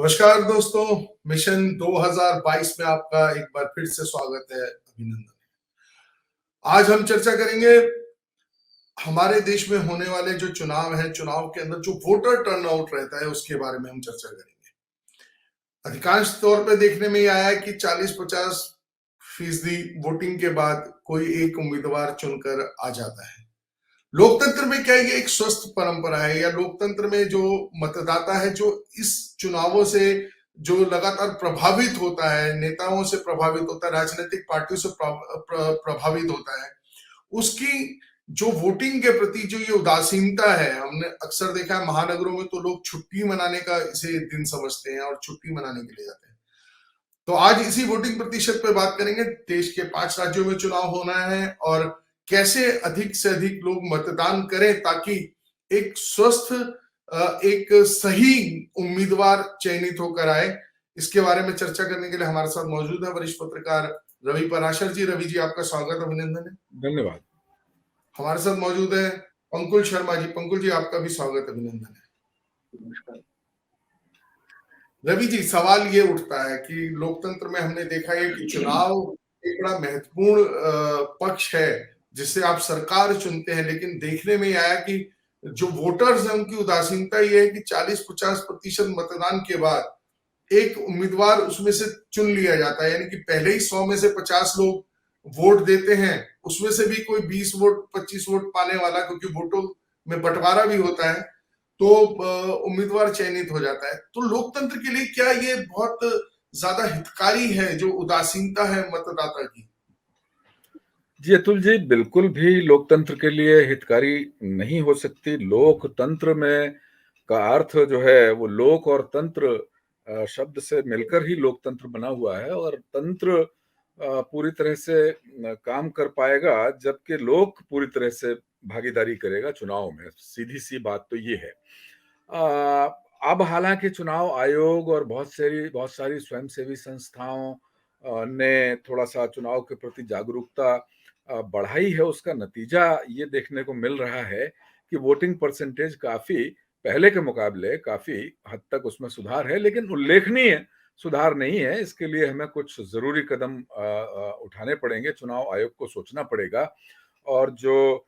नमस्कार दोस्तों। मिशन 2022 में आपका एक बार फिर से स्वागत है, अभिनंदन। आज हम चर्चा करेंगे हमारे देश में होने वाले जो चुनाव है, चुनाव के अंदर जो वोटर टर्नआउट रहता है उसके बारे में हम चर्चा करेंगे। अधिकांश तौर पे देखने में ये आया है कि 40-50% वोटिंग के बाद कोई एक उम्मीदवार चुनकर आ जाता है। लोकतंत्र में क्या ये एक स्वस्थ परंपरा है, या लोकतंत्र में जो मतदाता है जो इस चुनावों से जो लगातार प्रभावित होता है, नेताओं से प्रभावित होता है, राजनीतिक पार्टियों से प्रभावित होता है, उसकी जो वोटिंग के प्रति जो ये उदासीनता है, हमने अक्सर देखा है महानगरों में तो लोग छुट्टी मनाने का इसे दिन समझते हैं और छुट्टी मनाने के लिए जाते हैं। तो आज इसी वोटिंग प्रतिशत पे बात करेंगे। देश के 5 राज्यों में चुनाव होना है और कैसे अधिक से अधिक लोग मतदान करें ताकि एक स्वस्थ एक सही उम्मीदवार चयनित होकर आए। इसके बारे में चर्चा करने के लिए हमारे साथ मौजूद है वरिष्ठ पत्रकार रवि पराशर जी। रवि जी, आपका स्वागत, अभिनंदन है। धन्यवाद। हमारे साथ मौजूद है पंकुल शर्मा जी। पंकुल जी, आपका भी स्वागत, अभिनंदन है। नमस्कार। रवि जी, सवाल ये उठता है कि लोकतंत्र में हमने देखा है कि चुनाव एक बड़ा महत्वपूर्ण पक्ष है जिससे आप सरकार चुनते हैं, लेकिन देखने में आया कि जो वोटर्स हैं उनकी उदासीनता ये है कि 40-50% मतदान के बाद एक उम्मीदवार उसमें से चुन लिया जाता है, यानी कि पहले ही 100 में से 50 लोग वोट देते हैं, उसमें से भी कोई 20 वोट 25 वोट पाने वाला, क्योंकि वोटों में बंटवारा भी होता है, तो उम्मीदवार चयनित हो जाता है। तो लोकतंत्र के लिए क्या ये बहुत ज्यादा हितकारी है जो उदासीनता है मतदाता की? जी अतुल जी, बिल्कुल भी लोकतंत्र के लिए हितकारी नहीं हो सकती। लोकतंत्र में का अर्थ जो है वो लोक और तंत्र शब्द से मिलकर ही लोकतंत्र बना हुआ है, और तंत्र पूरी तरह से काम कर पाएगा जबकि लोक पूरी तरह से भागीदारी करेगा चुनाव में। सीधी सी बात तो ये है। अब हालांकि चुनाव आयोग और बहुत सारी स्वयंसेवी संस्थाओं ने थोड़ा सा चुनाव के प्रति जागरूकता बढ़ाई है। उसका नतीजा ये देखने को मिल रहा है कि वोटिंग परसेंटेज काफी पहले के मुकाबले काफी हद तक उसमें सुधार है, लेकिन उल्लेखनीय सुधार नहीं है। इसके लिए हमें कुछ जरूरी कदम उठाने पड़ेंगे, चुनाव आयोग को सोचना पड़ेगा, और जो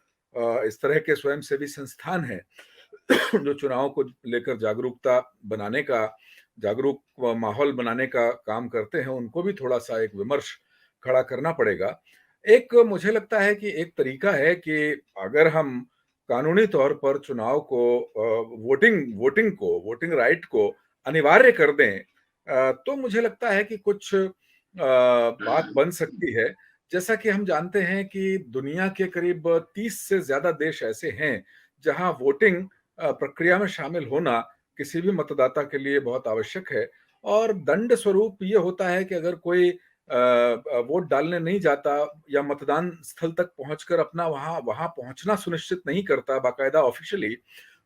इस तरह के स्वयंसेवी संस्थान हैं जो चुनाव को लेकर जागरूक माहौल बनाने का काम करते हैं, उनको भी थोड़ा सा एक विमर्श खड़ा करना पड़ेगा। एक मुझे लगता है कि एक तरीका है कि अगर हम कानूनी तौर पर चुनाव को वोटिंग राइट को अनिवार्य कर दें, तो मुझे लगता है कि कुछ बात बन सकती है। जैसा कि हम जानते हैं कि दुनिया के करीब 30 से ज्यादा देश ऐसे हैं जहां वोटिंग प्रक्रिया में शामिल होना किसी भी मतदाता के लिए बहुत आवश्यक है, और दंड स्वरूप ये होता है कि अगर कोई वोट डालने नहीं जाता या मतदान स्थल तक पहुंचकर अपना वहां पहुंचना सुनिश्चित नहीं करता बाकायदा ऑफिशियली,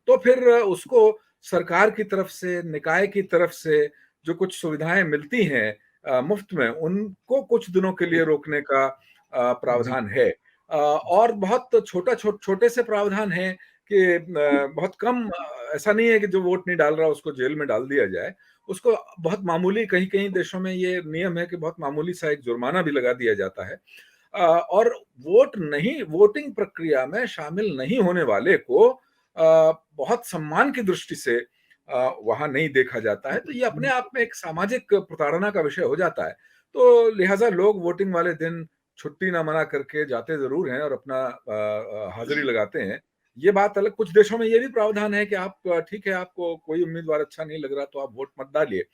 तो फिर उसको सरकार की तरफ से, निकाय की तरफ से जो कुछ सुविधाएं मिलती हैं मुफ्त में, उनको कुछ दिनों के लिए रोकने का प्रावधान है। और बहुत छोटे से प्रावधान है कि बहुत कम, ऐसा नहीं है कि जो वोट नहीं डाल रहा उसको जेल में डाल दिया जाए। उसको बहुत मामूली, कहीं कहीं देशों में ये नियम है कि बहुत मामूली सा एक जुर्माना भी लगा दिया जाता है, और वोटिंग प्रक्रिया में शामिल नहीं होने वाले को बहुत सम्मान की दृष्टि से वहां नहीं देखा जाता है। तो ये अपने आप में एक सामाजिक प्रताड़ना का विषय हो जाता है। तो लिहाजा लोग वोटिंग वाले दिन छुट्टी ना मना करके जाते जरूर हैं और अपना हाजिरी लगाते हैं। ये बात अलग, कुछ देशों में ये भी प्रावधान है कि आप, ठीक है, आपको कोई उम्मीदवार अच्छा नहीं लग रहा तो आप वोट मत डालिए,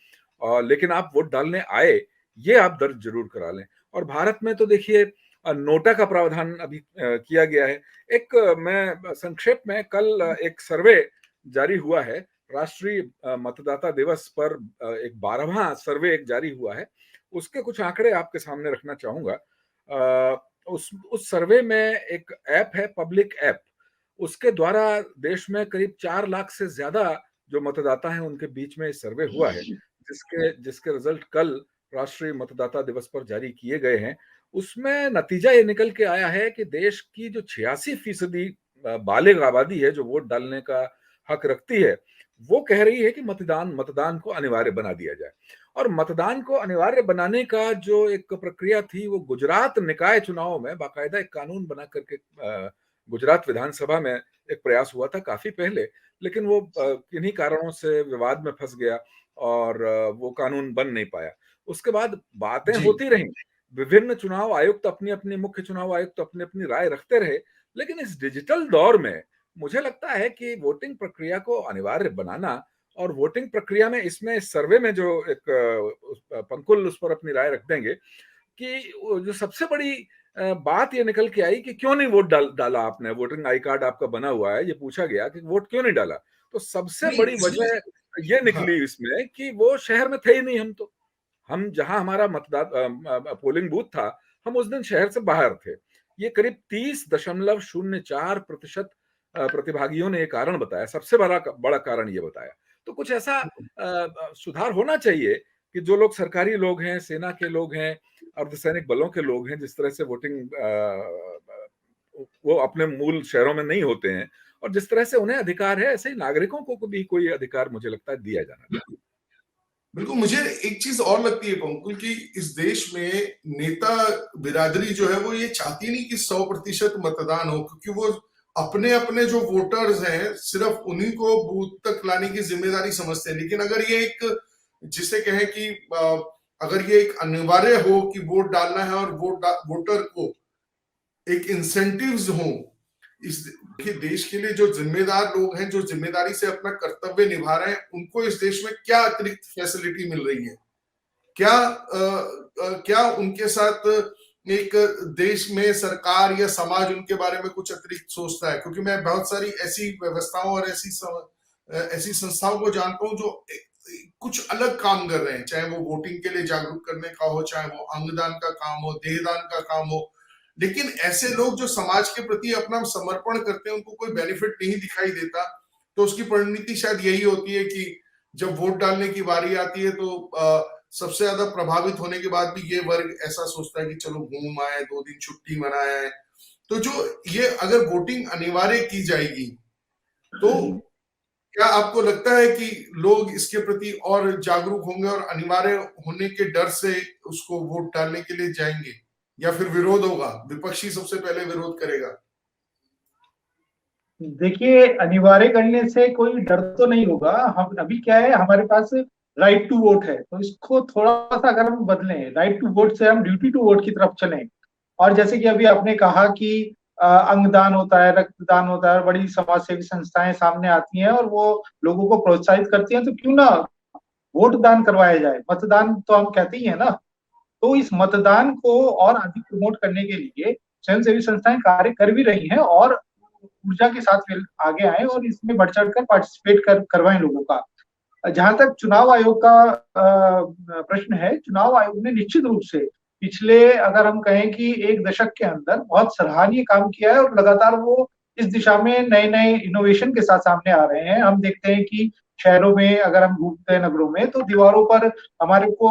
लेकिन आप वोट डालने आए ये आप दर्ज जरूर करा लें। और भारत में तो देखिए नोटा का प्रावधान अभी किया गया है। एक मैं संक्षेप में, कल एक सर्वे जारी हुआ है, राष्ट्रीय मतदाता दिवस पर एक 12वां सर्वे एक जारी हुआ है। उसके कुछ आंकड़े आपके सामने रखना चाहूंगा। उस सर्वे में एक ऐप है, पब्लिक ऐप, उसके द्वारा देश में करीब 4 लाख से ज्यादा जो मतदाता हैं उनके बीच में सर्वे हुआ है, जिसके रिजल्ट कल राष्ट्रीय मतदाता दिवस पर जारी किए गए हैं। उसमें नतीजा ये निकल के आया है कि देश की जो 86% बालिग आबादी है जो वोट डालने का हक रखती है, वो कह रही है कि मतदान को अनिवार्य बना दिया जाए। और मतदान को अनिवार्य बनाने का जो एक प्रक्रिया थी, वो गुजरात निकाय चुनाव में बाकायदा एक कानून बना करके गुजरात विधानसभा में एक प्रयास हुआ था काफी पहले, लेकिन वो किन्हीं कारणों से विवाद में फंस गया और वो कानून बन नहीं पाया। उसके बाद बातें जी। होती रहीं, विभिन्न चुनाव आयुक्त अपनी-अपनी मुख्य चुनाव आयुक्त अपनी-अपनी राय रखते रहे, लेकिन इस डिजिटल दौर में मुझे लगता है कि वोटिंग प्रक्रिया को अनिवार्य बनाना और वोटिंग प्रक्रिया में इसमें सर्वे में जो एक पंकुल उस पर अपनी राय रख देंगे कि जो सबसे बड़ी बात ये निकल के आई कि क्यों नहीं वोट डाला आपने, वोटिंग आई कार्ड आपका बना हुआ है, ये पूछा गया कि वोट क्यों नहीं डाला। तो सबसे नहीं, बड़ी इसमें वजह ये हाँ, निकली इसमें कि वो शहर में थे ही नहीं हम तो। हम जहां हमारा पोलिंग बूथ था, हम उस दिन शहर से बाहर थे। ये करीब 30.04% प्रतिभागियों ने ये कारण बताया, सबसे बड़ा कारण ये बताया। तो कुछ ऐसा सुधार होना चाहिए कि जो लोग सरकारी लोग हैं, सेना के लोग हैं, अर्धसैनिक बलों के लोग हैं, जिस तरह से वोटिंग वो अपने मूल शहरों में नहीं होते हैं और जिस तरह से उन्हें अधिकार है, ऐसे ही नागरिकों को भी कोई अधिकार मुझे लगता है दिया जाना चाहिए। बिल्कुल, मुझे एक चीज और लगती है पंकुल कि इस देश में नेता बिरादरी जो है वो ये चाहती नहीं कि 100% मतदान हो, क्योंकि वो अपने अपने जो वोटर्स हैं सिर्फ उन्हीं को बूथ तक लाने की जिम्मेदारी समझते हैं। लेकिन अगर ये एक जिसे कहें कि अगर ये एक अनिवार्य हो कि वोट डालना है और वोटर को एक इंसेंटिव्स हो, इस देश के लिए जो जिम्मेदार लोग हैं, जो जिम्मेदारी से अपना कर्तव्य निभा रहे हैं, उनको इस देश में क्या अतिरिक्त फैसिलिटी मिल रही है? क्या उनके साथ एक देश में सरकार या समाज उनके बारे में कुछ अतिरिक्त सोचता है? क्योंकि मैं बहुत सारी ऐसी व्यवस्थाओं और ऐसी संस्थाओं को जानता हूं जो कुछ अलग काम कर रहे हैं, चाहे वो वोटिंग के लिए जागरूक करने का हो, चाहे वो अंगदान का काम हो, देहदान का काम हो। लेकिन ऐसे लोग जो समाज के प्रति अपना समर्पण करते हैं, उनको कोई बेनिफिट नहीं दिखाई देता। तो उसकी परिणति शायद यही होती है कि जब वोट डालने की बारी आती है तो सबसे ज्यादा प्रभावित होने के बाद भी ये वर्ग ऐसा सोचता है कि चलो घूम आए, 2 दिन छुट्टी मनाए। तो जो ये अगर वोटिंग अनिवार्य की जाएगी तो क्या आपको लगता है कि लोग इसके प्रति और जागरूक होंगे और अनिवार्य होने के डर से उसको वोट डालने के लिए जाएंगे, या फिर विरोध होगा, विपक्षी सबसे पहले विरोध करेगा? देखिए, अनिवार्य करने से कोई डर तो नहीं होगा। हम अभी क्या है, हमारे पास राइट टू वोट है, तो इसको थोड़ा सा अगर हम बदलें, राइट टू वोट से हम ड्यूटी टू वोट की तरफ चलें। और जैसे कि अभी आपने कहा कि अंगदान होता है, रक्तदान होता है, और बड़ी समाज सेवी संस्थाएं सामने आती हैं और वो लोगों को प्रोत्साहित करती हैं, तो क्यों ना वोट दान करवाया जाए। मतदान तो हम कहते ही है ना। तो इस मतदान को और अधिक प्रमोट करने के लिए स्वयंसेवी संस्थाएं कार्य कर भी रही हैं, और ऊर्जा के साथ आगे आए और इसमें बढ़ चढ़ कर पार्टिसिपेट करवाएं लोगों का। जहां तक चुनाव आयोग का प्रश्न है, चुनाव आयोग ने निश्चित रूप से पिछले, अगर हम कहें कि 1 दशक के अंदर बहुत सराहनीय काम किया है, और लगातार वो इस दिशा में नए नए इनोवेशन के साथ सामने आ रहे हैं। हम देखते हैं कि शहरों में अगर हम घूमते हैं, नगरों में, तो दीवारों पर हमारे को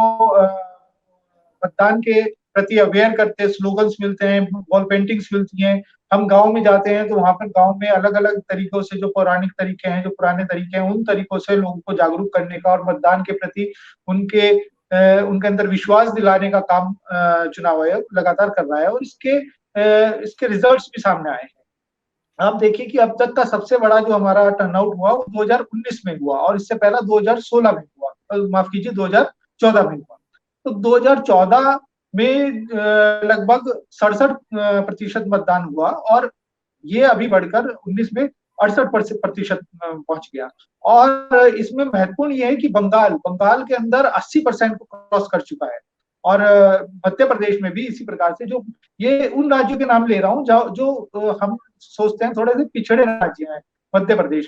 मतदान के प्रति अवेयर करते स्लोगन्स मिलते हैं, वॉल पेंटिंग्स मिलती हैं। हम गांव में जाते हैं तो वहां पर गांव में अलग अलग तरीकों से, जो पौराणिक तरीके हैं, जो पुराने तरीके हैं, उन तरीकों से लोगों को जागरूक करने का और मतदान के प्रति उनके उनके अंदर विश्वास दिलाने का काम चुनाव आयोग लगातार कर रहा है, और इसके रिजल्ट्स भी सामने आए हैं। आप देखिए कि अब तक का सबसे बड़ा जो हमारा टर्नआउट हुआ वो 2019 में हुआ, और इससे पहला 2016 में हुआ, माफ कीजिए 2014 में हुआ। तो 2014 में लगभग 67% मतदान हुआ, और ये अभी बढ़कर 19 में 68% पहुंच गया। और इसमें महत्वपूर्ण ये है कि बंगाल के अंदर 80% को क्रॉस कर चुका है। और मध्य प्रदेश में भी इसी प्रकार से, जो ये उन राज्यों के नाम ले रहा हूँ जो हम सोचते हैं थोड़े से पिछड़े राज्य हैं। मध्य प्रदेश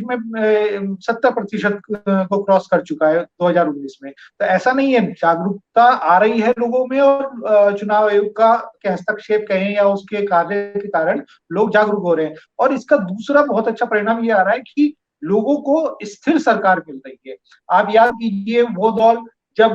में 70% को क्रॉस कर चुका है 2019 में। तो ऐसा नहीं है, जागरूकता आ रही है लोगों में, और चुनाव आयोग का के हस्तक्षेप कहें या उसके कार्य के कारण लोग जागरूक हो रहे हैं। और इसका दूसरा बहुत अच्छा परिणाम ये आ रहा है कि लोगों को स्थिर सरकार मिल रही है। आप याद कीजिए वो दौर जब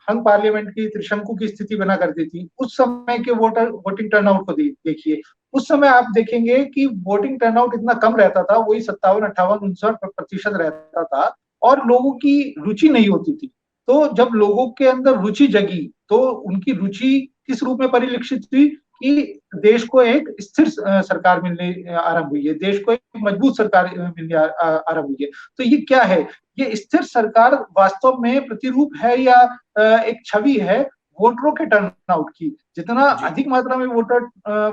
हंग पार्लियामेंट की त्रिशंकु की स्थिति बना करती थी, उस समय के वोटिंग टर्नआउट को देखिए, उस समय आप देखेंगे कि वोटिंग टर्नआउट इतना कम रहता था, वही 57, 58, 59% रहता था, और लोगों की रुचि नहीं होती थी। तो जब लोगों के अंदर रुचि जगी, तो उनकी रुचि किस रूप में परिलक्षित हुई कि देश को एक स्थिर सरकार मिलने आरंभ हुई है, देश को एक मजबूत सरकार मिलने आरंभ हुई है। तो ये क्या है? ये स्थिर सरकार वास्तव में प्रतिरूप है या एक छवि है वोटरों के टर्नआउट की। जितना जी अधिक मात्रा में वोटर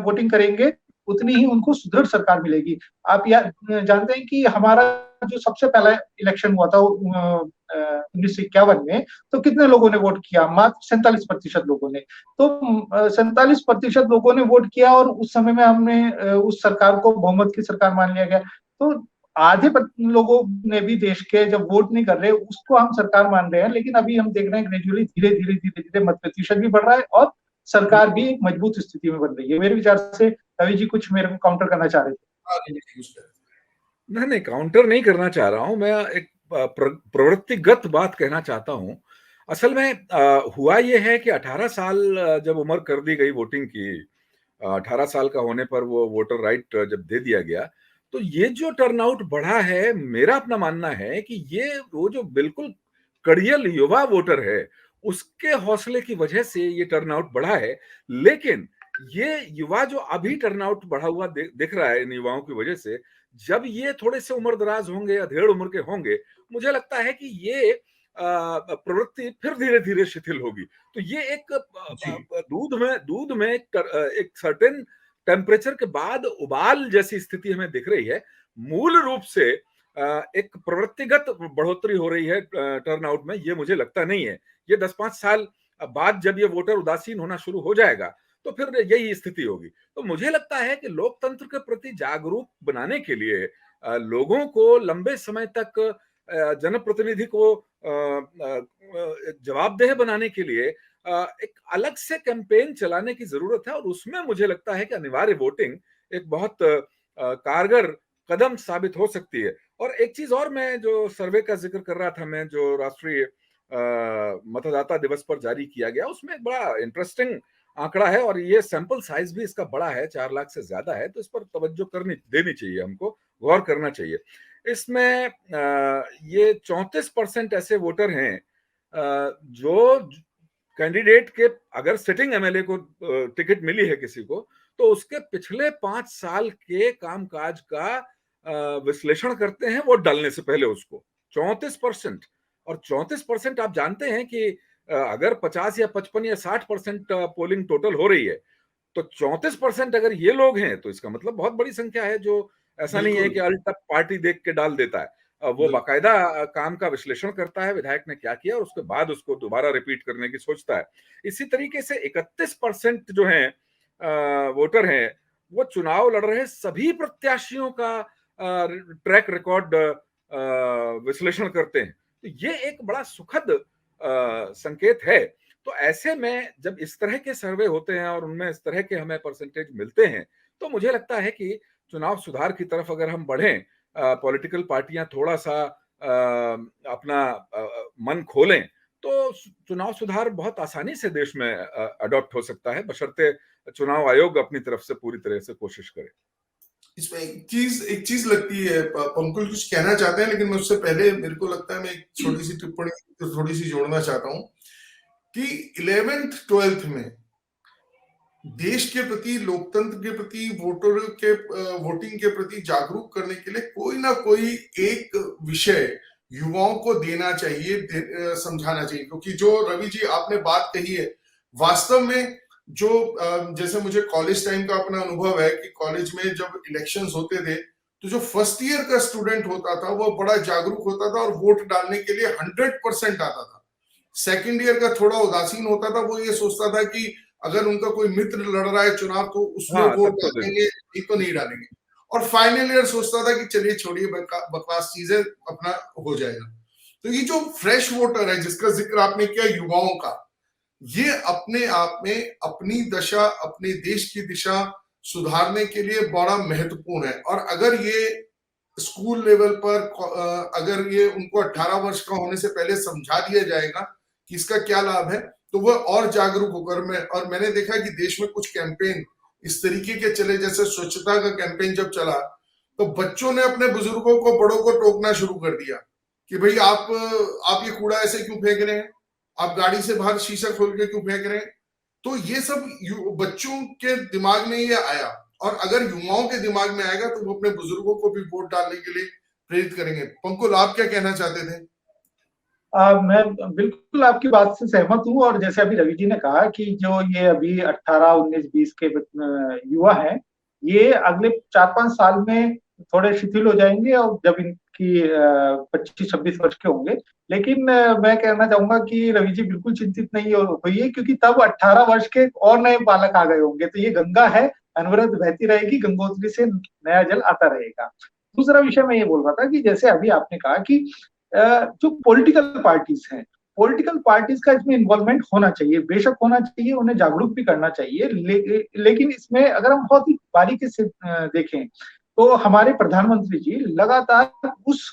वोटिंग करेंगे, उतनी ही उनको सुदृढ़ सरकार मिलेगी। आप जानते हैं कि हमारा जो सबसे पहला इलेक्शन हुआ था 1951 में, तो कितने लोगों ने वोट किया? मात्र 47% लोगों ने। तो 47% लोगों ने वोट किया, और उस समय में हमने उस सरकार को बहुमत की सरकार मान लिया गया। तो आधे लोगों ने भी देश के जब वोट नहीं कर रहे, उसको हम सरकार मान रहे हैं। लेकिन अभी हम देख रहे हैं ग्रेजुअली धीरे-धीरे मत प्रतिशत भी बढ़ रहा है, और सरकार भी एक मजबूत स्थिति में बन रही है। मेरे विचार से रवि जी कुछ मेरे को काउंटर करना चाह रहे थे। हाँ, नहीं, use करें। नहीं, काउंटर नहीं करना चाह रहा हूँ। मैं एक प्रवृत्तिगत बात कहना चाहता हूँ। असल में हुआ ये है कि 18 साल जब उम्र कर दी गई वोटिंग की, 18 साल का होने पर वो वोटर राइट जब दे दिया गया, तो ये जो टर्नआउट बढ़ा है, मेरा अपना मानना है कि ये वो जो बिल्कुल कड़ियल युवा वोटर है, उसके हौसले की वजह से ये टर्नआउट बढ़ा है। लेकिन ये युवा जो अभी टर्नआउट बढ़ा हुआ दिख रहा है इन युवाओं की वजह से, जब ये थोड़े से उम्र दराज होंगे, अधेड़ उम्र के होंगे, मुझे लगता है कि ये प्रवृत्ति फिर धीरे-धीरे शिथिल होगी। तो ये एक जी दूध में एक सर्टेन टेम्परेचर के बाद उबाल जैसी स्थिति हमें दिख रही है। मूल रूप से एक प्रवृत्तिगत बढ़ोतरी हो रही है टर्नआउट में, ये मुझे लगता नहीं है। ये 10-5 साल बाद जब ये वोटर उदासीन होना शुरू हो जाएगा, तो फिर यही स्थिति होगी। तो मुझे लगता है कि लोकतंत्र के प्रति जागरूक बनाने के लिए लोगों को लंबे समय तक जनप्रतिनिधि को जवाबदेह बनाने के लिए एक अलग से कैंपेन चलाने की जरूरत है, और उसमें मुझे लगता है कि अनिवार्य वोटिंग एक बहुत कारगर कदम साबित हो सकती है। और एक चीज और, मैं जो सर्वे का जिक्र कर रहा था, मैं जो राष्ट्रीय मतदाता दिवस पर जारी किया गया, उसमें एक बड़ा इंटरेस्टिंग आंकड़ा है, और ये सैंपल साइज भी इसका बड़ा है, 4 लाख से ज्यादा है। तो इस पर तवज्जो करनी देनी चाहिए, हमको गौर करना चाहिए। इसमें ये 34% ऐसे वोटर हैं जो कैंडिडेट के, अगर सिटिंग एमएलए को टिकट मिली है किसी को, तो उसके पिछले 5 साल के कामकाज का विश्लेषण करते हैं वोट डालने से पहले उसको। 34%। और 34% आप जानते हैं कि अगर 50 या 55 या 60% पोलिंग टोटल हो रही है, तो 34% अगर ये लोग हैं, तो इसका मतलब बहुत बड़ी संख्या है, जो ऐसा नहीं है कि अल्टा पार्टी देख के डाल देता है। वो बाकायदा काम का विश्लेषण करता है, विधायक ने क्या किया, और उसके बाद उसको दोबारा रिपीट करने की सोचता है। इसी तरीके से 31% जो है वोटर हैं, वो चुनाव लड़ रहे सभी प्रत्याशियों का ट्रैक रिकॉर्ड विश्लेषण करते हैं। तो ये एक बड़ा सुखद संकेत है। तो ऐसे में जब इस तरह के सर्वे होते हैं और उनमें इस तरह के हमें परसेंटेज मिलते हैं, तो मुझे लगता है कि चुनाव सुधार की तरफ अगर हम बढ़ें, पॉलिटिकल पार्टियां थोड़ा सा अपना मन खोलें, तो चुनाव सुधार बहुत आसानी से देश में अडॉप्ट हो सकता है, बशर्ते चुनाव आयोग अपनी तरफ से पूरी तरह से कोशिश करे। इसमें एक चीज लगती है, पंकुल कुछ कहना चाहते हैं, लेकिन मैं उससे पहले मेरे को लगता है मैं एक छोटी सी टिप्पणी थोड़ी सी जोड़ना चाहता हूं कि 11th 12th में देश के प्रति, लोकतंत्र के प्रति, वोटरों के वोटिंग के प्रति जागरूक करने के लिए कोई ना कोई एक विषय युवाओं को देना चाहिए, समझाना चाहिए। क्योंकि जो रवि जी आपने बात कही है, वास्तव में जो जैसे मुझे कॉलेज टाइम का अपना अनुभव है कि कॉलेज में जब इलेक्शंस होते थे, तो जो फर्स्ट ईयर का स्टूडेंट होता था वो बड़ा जागरूक होता था और वोट डालने के लिए 100% आता था। सेकेंड ईयर का थोड़ा उदासीन होता था, वो ये सोचता था कि अगर उनका कोई मित्र लड़ रहा है चुनाव तो उसमें वोट डालेंगे, नहीं तो नहीं डालेंगे। और फाइनल ईयर सोचता था कि चलिए छोड़िए बकवास चीजें, अपना हो जाएगा। तो ये जो फ्रेश वोटर है जिसका जिक्र आपने किया युवाओं का, ये अपने आप में अपनी दशा, अपने देश की दिशा सुधारने के लिए बड़ा महत्वपूर्ण है। और अगर ये स्कूल लेवल पर अगर ये उनको 18 वर्ष का होने से पहले समझा दिया जाएगा कि इसका क्या लाभ है, तो वह और जागरूक होकर मैंने देखा कि देश में कुछ कैंपेन इस तरीके के चले, जैसे स्वच्छता का कैंपेन जब चला तो बच्चों ने अपने बुजुर्गों को, बड़ों को टोकना शुरू कर दिया कि भाई आप ये कूड़ा ऐसे क्यों फेंक रहे हैं, आप गाड़ी से बाहर शीशा खोल के क्यों फेंक रहे हैं। तो ये सब बच्चों के दिमाग में ये आया, और अगर युवाओं के दिमाग में आएगा तो वो अपने बुजुर्गों को भी वोट डालने के लिए प्रेरित करेंगे। पंकुल, आप क्या कहना चाहते थे? मैं बिल्कुल आपकी बात से सहमत हूँ। और जैसे अभी रवि जी ने कहा कि जो ये अभी 18, 19, 20 के युवा हैं, ये अगले 4-5 साल में थोड़े शिथिल हो जाएंगे, और जब इनकी 25-26 वर्ष के होंगे। लेकिन मैं कहना चाहूंगा कि रवि जी बिल्कुल चिंतित नहीं होइए, क्योंकि तब 18 वर्ष के और नए बालक आ गए होंगे। तो ये गंगा है, अनवरत बहती रहेगी, गंगोत्री से नया जल आता रहेगा। दूसरा विषय मैं ये बोल रहा था कि जैसे अभी आपने कहा कि जो पॉलिटिकल पार्टीज हैं, पॉलिटिकल पार्टीज का इसमें इन्वॉल्वमेंट होना चाहिए, बेशक होना चाहिए, उन्हें जागरूक भी करना चाहिए। लेकिन इसमें अगर हम बहुत ही बारीकी से देखें तो हमारे प्रधानमंत्री जी लगातार उस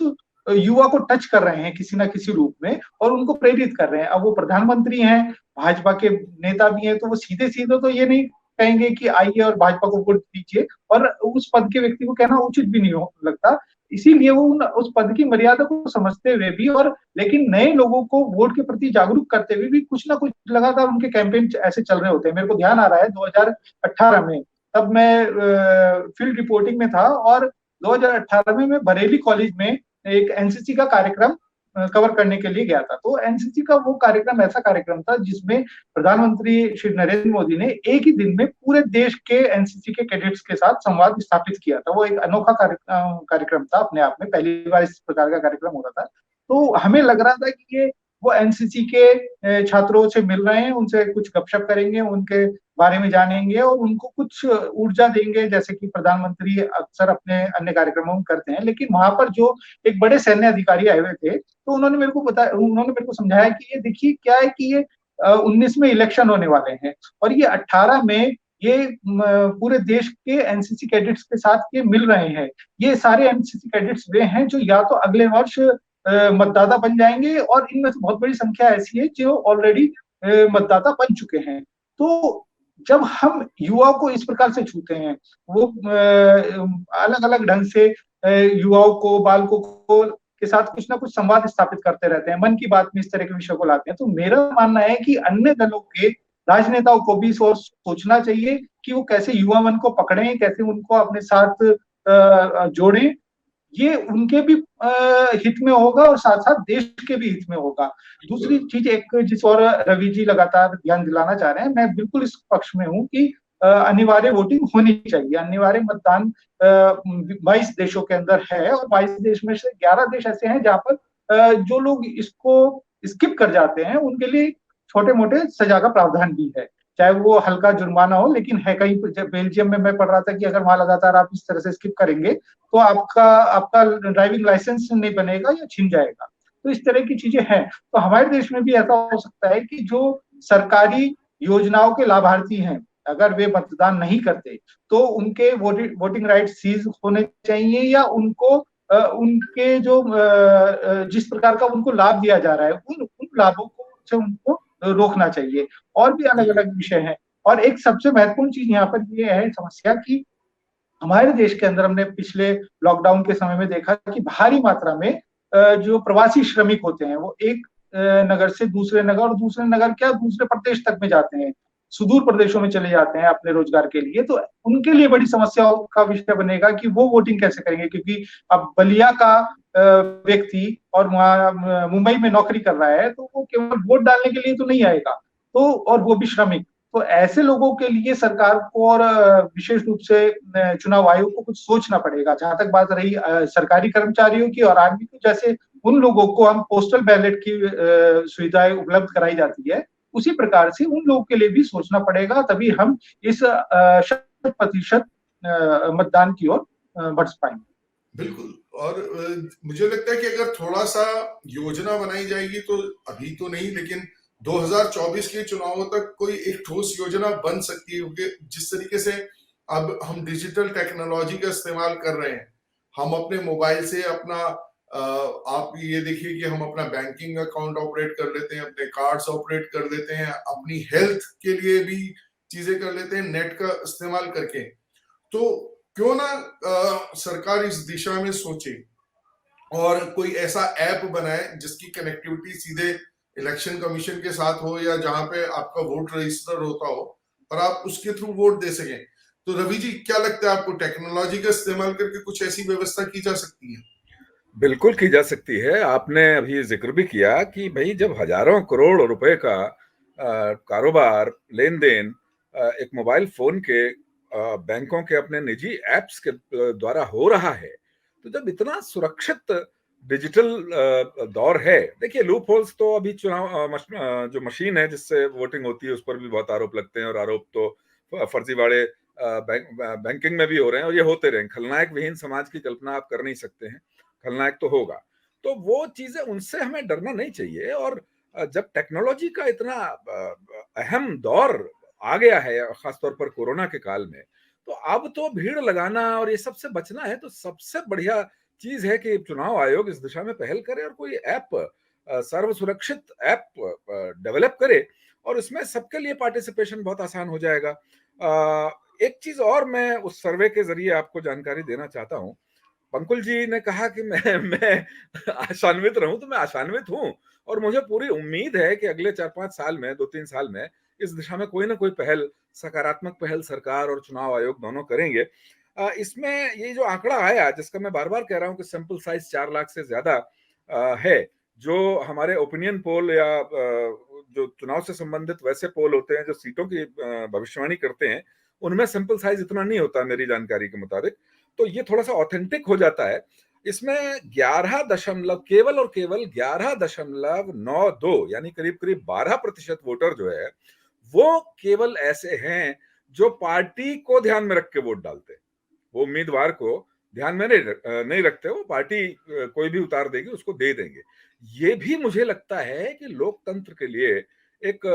युवा को टच कर रहे हैं किसी ना किसी रूप में, और उनको प्रेरित कर रहे हैं। अब वो प्रधानमंत्री हैं, भाजपा के नेता भी हैं, तो वो सीधे सीधे तो ये नहीं कहेंगे कि आइए और भाजपा को वोट दीजिए, और उस पद के व्यक्ति को कहना उचित भी नहीं हो लगता। इसीलिए वो उस पद की मर्यादा को समझते हुए भी, और लेकिन नए लोगों को वोट के प्रति जागरूक करते हुए भी कुछ ना कुछ लगातार उनके कैंपेन ऐसे चल रहे होते हैं। मेरे को ध्यान आ रहा है 2018 में, तब मैं फील्ड रिपोर्टिंग में था, और 2018 में मैं बरेली कॉलेज में एक एनसीसी का कार्यक्रम कवर करने के लिए गया था। तो एनसीसी का वो कार्यक्रम ऐसा कार्यक्रम था जिसमें प्रधानमंत्री श्री नरेंद्र मोदी ने एक ही दिन में पूरे देश के एनसीसी के कैडेट्स के साथ संवाद स्थापित किया था। वो एक अनोखा कार्यक्रम था अपने आप में, पहली बार इस प्रकार का कार्यक्रम हो रहा था। तो हमें लग रहा था कि ये वो एनसीसी के छात्रों से मिल रहे हैं, उनसे कुछ गपशप करेंगे, उनके बारे में जानेंगे और उनको कुछ ऊर्जा देंगे, जैसे कि प्रधानमंत्री अक्सर अपने अन्य कार्यक्रमों में करते हैं। लेकिन वहां पर जो एक बड़े सैन्य अधिकारी आए हुए थे, तो उन्होंने मेरे को समझाया कि ये देखिए क्या है कि ये 19 में इलेक्शन होने वाले हैं, और ये 18 में ये पूरे देश के एनसीसी कैडेट्स के साथ ये मिल रहे हैं। ये सारे एनसीसी कैडेट्स वे हैं जो या तो अगले वर्ष मतदाता बन जाएंगे, और इनमें से बहुत बड़ी संख्या ऐसी है जो ऑलरेडी मतदाता बन चुके हैं। तो जब हम युवाओं को इस प्रकार से छूते हैं, वो अलग अलग ढंग से युवाओं को, बालकों को के साथ कुछ ना कुछ संवाद स्थापित करते रहते हैं, मन की बात में इस तरह के विषय को लाते हैं। तो मेरा मानना है कि अन्य दलों के राजनेताओं को भी सोचना चाहिए कि वो कैसे युवा मन को पकड़ें, कैसे उनको अपने साथ जोड़ें। ये उनके भी हित में होगा और साथ साथ देश के भी हित में होगा। दूसरी चीज एक जिस और रवि जी लगातार ध्यान दिलाना चाह रहे हैं, मैं बिल्कुल इस पक्ष में हूँ कि अनिवार्य वोटिंग होनी चाहिए। अनिवार्य मतदान 22 देशों के अंदर है, और 22 देश में से 11 देश ऐसे हैं जहाँ पर जो लोग इसको स्किप कर जाते हैं उनके लिए छोटे मोटे सजा का प्रावधान भी है, चाहे वो हल्का जुर्माना हो। लेकिन है कहीं, बेल्जियम में मैं पढ़ रहा था कि अगर वहां लगातार आप इस तरह से स्किप करेंगे तो आपका ड्राइविंग लाइसेंस नहीं बनेगा या छिन जाएगा। तो इस तरह की चीजें हैं। तो हमारे देश में भी ऐसा हो सकता है कि जो सरकारी योजनाओं के लाभार्थी हैं, अगर वे मतदान नहीं करते तो उनके वोटिंग राइट सीज होने चाहिए, या उनको उनके जो जिस प्रकार का उनको लाभ दिया जा रहा है उन लाभों को से उनको रोकना चाहिए। और भी अलग अलग विषय हैं। और एक सबसे महत्वपूर्ण चीज यहाँ पर ये है समस्या कि हमारे देश के अंदर हमने पिछले लॉकडाउन के समय में देखा कि भारी मात्रा में जो प्रवासी श्रमिक होते हैं वो एक नगर से दूसरे नगर, और दूसरे नगर क्या दूसरे प्रदेश तक में जाते हैं, सुदूर प्रदेशों में चले जाते हैं अपने रोजगार के लिए। तो उनके लिए बड़ी समस्याओं का विषय बनेगा कि वो वोटिंग कैसे करेंगे, क्योंकि अब बलिया का व्यक्ति और वहाँ मुंबई में नौकरी कर रहा है, तो वो केवल वोट डालने के लिए तो नहीं आएगा, तो और वो भी श्रमिक। तो ऐसे लोगों के लिए सरकार को और विशेष रूप से चुनाव आयोग को कुछ सोचना पड़ेगा। जहां तक बात रही सरकारी कर्मचारियों की और आर्मी की, जैसे उन लोगों को हम पोस्टल बैलेट की सुविधाएं उपलब्ध कराई जाती है, उसी प्रकार से उन लोगों के लिए भी सोचना पड़ेगा, तभी हम इस 100% मतदान की ओर बढ़ पाएंगे। बिल्कुल। और मुझे लगता है कि अगर थोड़ा सा योजना बनाई जाएगी तो, अभी तो नहीं, लेकिन 2024 के चुनावों तक कोई एक ठोस योजना बन सकती है। क्योंकि जिस तरीके से अब हम डिजिटल टेक्नोलॉजी का इस्तेमाल कर रहे हैं, हम अपने मोबाइल से अपना आप ये देखिए कि हम अपना बैंकिंग अकाउंट ऑपरेट कर लेते हैं, अपने कार्ड्स ऑपरेट कर लेते हैं, अपनी हेल्थ के लिए भी चीजें कर लेते हैं नेट का इस्तेमाल करके। तो क्यों ना सरकार इस दिशा में सोचे और कोई ऐसा ऐप बनाए जिसकी कनेक्टिविटी सीधे इलेक्शन कमीशन के साथ हो या जहां पे आपका वोट रजिस्टर होता हो और आप उसके थ्रू वोट दे सकें। तो रवि जी, क्या लगता है आपको, टेक्नोलॉजी का इस्तेमाल करके कुछ ऐसी व्यवस्था की जा सकती है? बिल्कुल की जा सकती है। आपने अभी जिक्र भी किया कि भाई जब हजारों करोड़ रुपए का कारोबार लेन देन एक मोबाइल फोन के बैंकों के अपने निजी एप्स के द्वारा हो रहा है, तो जब इतना सुरक्षित डिजिटल दौर है, देखिए लूप होल्स तो अभी जो मशीन है जिससे वोटिंग होती है उस पर भी बहुत आरोप लगते हैं, और आरोप तो फर्जीवाड़े बैंकिंग में भी हो रहे हैं और ये होते रहे। खलनायक विहीन समाज की कल्पना आप कर नहीं सकते हैं, खलनायक तो होगा। तो वो चीजें, उनसे हमें डरना नहीं चाहिए। और जब टेक्नोलॉजी का इतना अहम दौर आ गया है, खासतौर पर कोरोना के काल में, तो अब तो भीड़ लगाना और ये सबसे बचना है। तो सबसे बढ़िया चीज है कि चुनाव आयोग इस दिशा में पहल करे और कोई ऐप, सर्व सुरक्षित ऐप डेवलप करे, और इसमें सबके लिए पार्टिसिपेशन बहुत आसान हो जाएगा। एक चीज और मैं उस सर्वे के जरिए आपको जानकारी देना चाहता हूं। पंकुल जी ने कहा कि मैं आशान्वित रहूं, तो मैं आशान्वित हूं, और मुझे पूरी उम्मीद है कि अगले 4-5 साल में, 2-3 साल में इस दिशा में कोई ना कोई पहल, सकारात्मक पहल सरकार और चुनाव आयोग दोनों करेंगे। इसमें ये जो आंकड़ा आया, जिसका मैं बार बार कह रहा हूं कि सैंपल साइज 4 लाख से ज्यादा है, जो हमारे ओपिनियन पोल या जो चुनाव से संबंधित वैसे पोल होते हैं जो सीटों की भविष्यवाणी करते हैं, उनमें सैंपल साइज इतना नहीं होता मेरी जानकारी के मुताबिक। तो ये थोड़ा सा ऑथेंटिक हो जाता है। इसमें 11 दशमलव, केवल और केवल 11.92, यानी करीब करीब 12% वोटर जो है वो केवल ऐसे हैं जो पार्टी को ध्यान में रख के वोट डालते हैं। वो उम्मीदवार को ध्यान में नहीं रखते, वो पार्टी कोई भी उतार देगी उसको दे देंगे। ये भी मुझे लगता है कि लोकतंत्र के लिए एक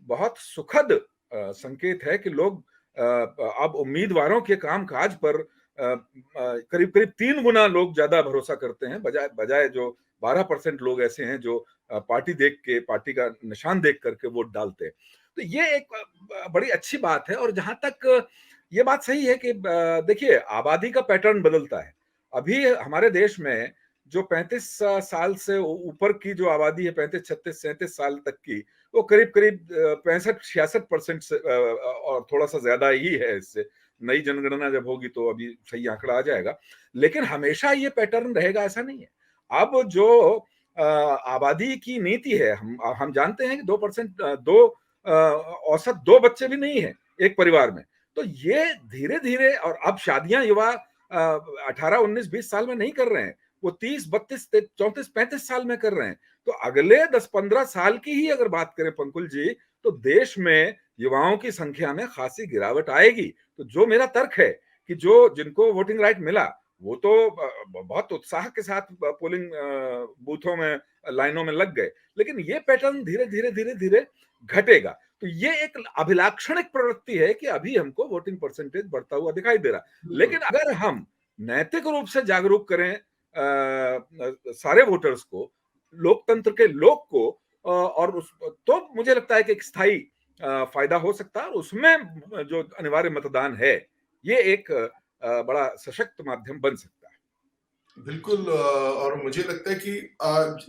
बहुत सुखद संकेत है कि लोग अब उम्मीदवारों के काम काज पर करीब करीब 3 गुना लोग ज्यादा भरोसा करते हैं, बजाय बजाय जो 12% लोग ऐसे हैं जो पार्टी देख के, पार्टी का निशान देख करके वोट डालते हैं। तो ये एक बड़ी अच्छी बात है। और जहां तक ये बात सही है कि देखिए आबादी का पैटर्न बदलता है। अभी हमारे देश में जो 35 साल से ऊपर की जो आबादी है, 35, 36, 37 साल तक की, वो करीब करीब 65-66% से और थोड़ा सा ज्यादा ही है। इससे नई जनगणना जब होगी तो अभी सही आंकड़ा आ जाएगा, लेकिन हमेशा ये पैटर्न रहेगा ऐसा नहीं है। अब जो आबादी की नीति है, हम जानते हैं कि 2%, औसत 2 बच्चे भी नहीं है एक परिवार में। तो ये धीरे धीरे, और अब शादियां युवा 18, 19, 20 साल में नहीं कर रहे हैं, वो 30, 32, 34, 35 साल में कर रहे हैं। तो अगले 10-15 साल की ही अगर बात करें पंकुल जी, तो देश में युवाओं की संख्या में खासी गिरावट आएगी। तो जो मेरा तर्क है कि जो जिनको वोटिंग राइट मिला वो तो बहुत उत्साह के साथ पोलिंग बूथों में, लाइनों में लग गए, लेकिन ये पैटर्न धीरे धीरे धीरे धीरे घटेगा। तो ये एक अभिलाक्षणिक प्रवृत्ति है कि अभी हमको वोटिंग परसेंटेज बढ़ता हुआ दिखाई दे रहा है। लेकिन अगर हम नैतिक रूप से जागरूक करें सारे वोटर्स को, लोकतंत्र के लोक को, और तो मुझे लगता है कि एक स्थायी फायदा हो सकता है। और उसमें जो अनिवार्य मतदान है, ये एक बड़ा सशक्त माध्यम बन सकता है। बिल्कुल। और मुझे लगता है कि आज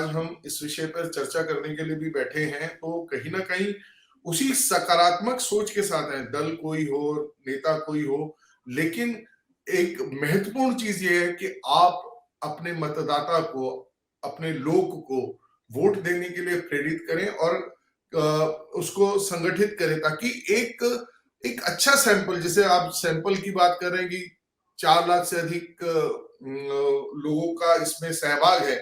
हम इस विषय पर चर्चा करने के लिए भी बैठे हैं तो कहीं ना कहीं उसी सकारात्मक सोच के साथ है, दल कोई हो, नेता कोई हो, लेकिन एक महत्वपूर्ण चीज ये है कि आप अपने मतदाता को, अपने लोग को वोट देने के लिए प्रेरित करें और उसको संगठित करें, ताकि एक एक अच्छा सैंपल, जैसे आप सैंपल की बात कर रहे हैं कि 4 लाख से अधिक लोगों का इसमें सहभाग है,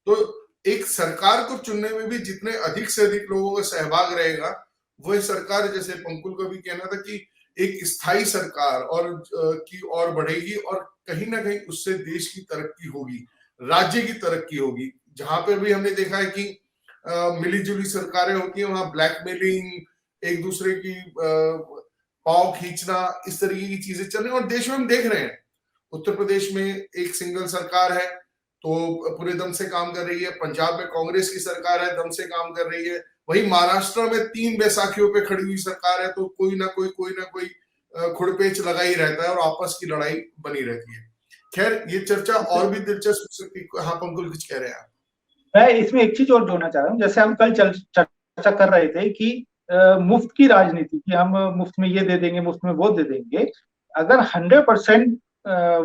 तो एक सरकार को चुनने में भी जितने अधिक से अधिक लोगों का सहभाग रहेगा, वह सरकार, जैसे पंकुल का भी कहना था कि एक स्थायी सरकार की ओर बढ़ेगी और कहीं ना कहीं उससे देश की तरक्की होगी, राज्य की तरक्की होगी। जहां पे भी हमने देखा है कि मिली जुली सरकारें होती हैं, वहां ब्लैकमेलिंग, एक दूसरे की पाव खींचना, इस तरीके की चीजें चल रही हैं और देश में हम देख रहे हैं। उत्तर प्रदेश में एक सिंगल सरकार है तो पूरे दम से काम कर रही है, पंजाब में कांग्रेस की सरकार है, दम से काम कर रही है, वही महाराष्ट्र में 3 बैसाखियों पे खड़ी हुई सरकार है, तो कोई ना कोई खुड़पेच लगा ही रहता है और आपस की लड़ाई बनी रहती है। खैर, ये चर्चा और भी दिलचस्प हो सकती है। हाँ पंकुल, कुछ कह रहे हैं आप? मैं इसमें एक चीज और जोड़ना चाह रहा हूँ। जैसे हम कल चर्चा कर रहे थे कि मुफ्त की राजनीति, कि हम मुफ्त में ये दे देंगे, मुफ्त में वो दे देंगे। अगर 100%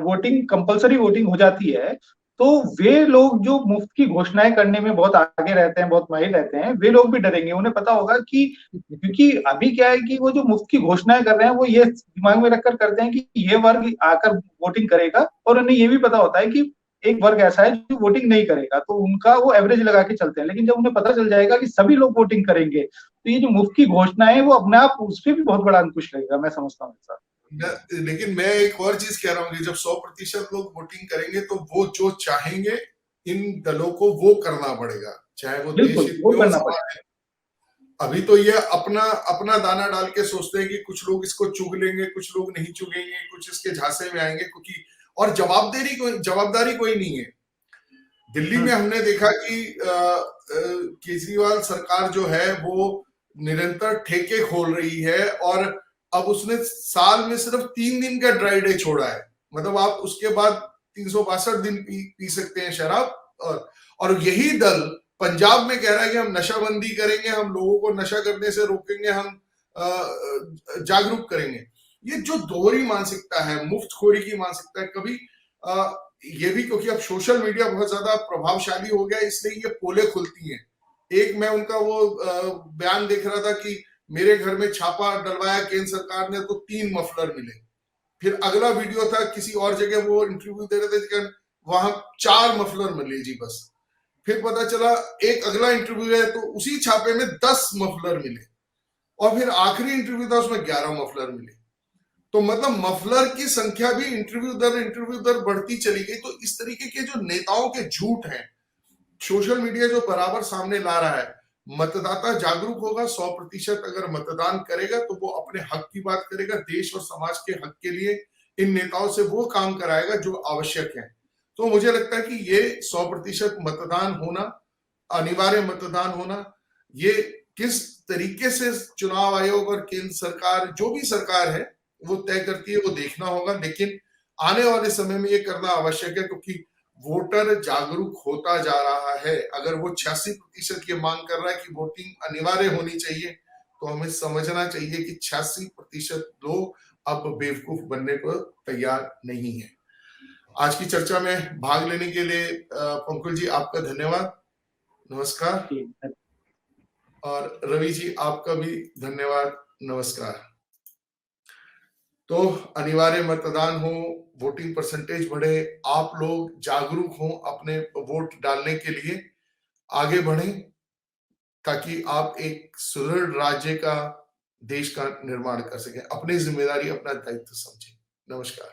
वोटिंग, कंपलसरी वोटिंग हो जाती है, तो वे लोग जो मुफ्त की घोषणाएं करने में बहुत आगे रहते हैं, बहुत माहिर रहते हैं, वे लोग भी डरेंगे। उन्हें पता होगा कि, क्योंकि अभी क्या है कि वो जो मुफ्त की घोषणाएं कर रहे हैं, वो ये दिमाग में रखकर करते हैं कि ये वर्ग आकर वोटिंग करेगा, और उन्हें ये भी पता होता है कि एक वर्ग ऐसा है जो वोटिंग नहीं करेगा, तो उनका वो एवरेज लगा के चलते हैं। लेकिन जब उन्हें पता चल जाएगा कि सभी लोग वोटिंग करेंगे, तो ये जो मुफ्त की घोषणा है, वो अपने आप उस पर भी बहुत बड़ा अंकुश लगेगा, मैं समझता हूँ ऐसा। लेकिन मैं एक और चीज कह रहा हूँ कि जब 100% लोग वोटिंग करेंगे, तो वो जो चाहेंगे इन दलों को वो करना पड़ेगा, चाहे वो देश हित वो में हो, करना समाज पड़ेगा। अभी तो ये अपना अपना दाना डाल के सोचते हैं कि कुछ लोग इसको चुग लेंगे, कुछ लोग नहीं चुगेंगे, कुछ इसके झांसे में आएंगे, क्योंकि और जवाबदारी कोई नहीं है। दिल्ली में हमने देखा कि केजरीवाल सरकार जो है वो निरंतर ठेके खोल रही है, और अब उसने साल में सिर्फ 3 दिन का ड्राई डे छोड़ा है। मतलब आप उसके बाद 362 दिन पी सकते हैं शराब। और यही दल पंजाब में कह रहा है कि हम नशाबंदी करेंगे, हम लोगों को नशा करने से रोकेंगे, हम जागरूक करेंगे। ये जो दोहरी मानसिकता है, मुफ्तखोरी की मानसिकता है। कभी ये भी क्योंकि अब सोशल मीडिया बहुत ज्यादा प्रभावशाली हो गया, इसलिए ये पोले खुलती हैं। एक मैं उनका वो बयान देख रहा था कि मेरे घर में छापा डलवाया केंद्र सरकार ने तो 3 मफलर मिले। फिर अगला वीडियो था किसी और जगह, वो इंटरव्यू दे रहे थे, वहां 4 मफलर मिले जी बस। फिर पता चला एक अगला इंटरव्यू है तो उसी छापे में 10 मफलर मिले, और फिर आखिरी इंटरव्यू था उसमें 11 मफलर मिले। तो मतलब मफलर की संख्या भी इंटरव्यू दर बढ़ती चली गई। तो इस तरीके के जो नेताओं के झूठ हैं, सोशल मीडिया जो बराबर सामने ला रहा है, मतदाता जागरूक होगा, 100% अगर मतदान करेगा तो वो अपने हक की बात करेगा, देश और समाज के हक के लिए इन नेताओं से वो काम कराएगा जो आवश्यक है। तो मुझे लगता है कि ये 100% मतदान होना, अनिवार्य मतदान होना, ये किस तरीके से चुनाव आयोग और केंद्र सरकार, जो भी सरकार है, वो तय करती है, वो देखना होगा। लेकिन आने वाले समय में ये करना आवश्यक है, क्योंकि वोटर जागरूक होता जा रहा है। अगर वो 86% की मांग कर रहा है कि वोटिंग अनिवार्य होनी चाहिए, तो हमें समझना चाहिए कि 86% लोग अब बेवकूफ बनने को तैयार नहीं है। आज की चर्चा में भाग लेने के लिए पंकुल जी आपका धन्यवाद, नमस्कार। और रवि जी आपका भी धन्यवाद, नमस्कार। तो अनिवार्य मतदान हो, वोटिंग परसेंटेज बढ़े, आप लोग जागरूक हो अपने वोट डालने के लिए, आगे बढ़ें, ताकि आप एक सुदृढ़ राज्य का, देश का निर्माण कर सकें। अपनी जिम्मेदारी, अपना दायित्व समझें। नमस्कार।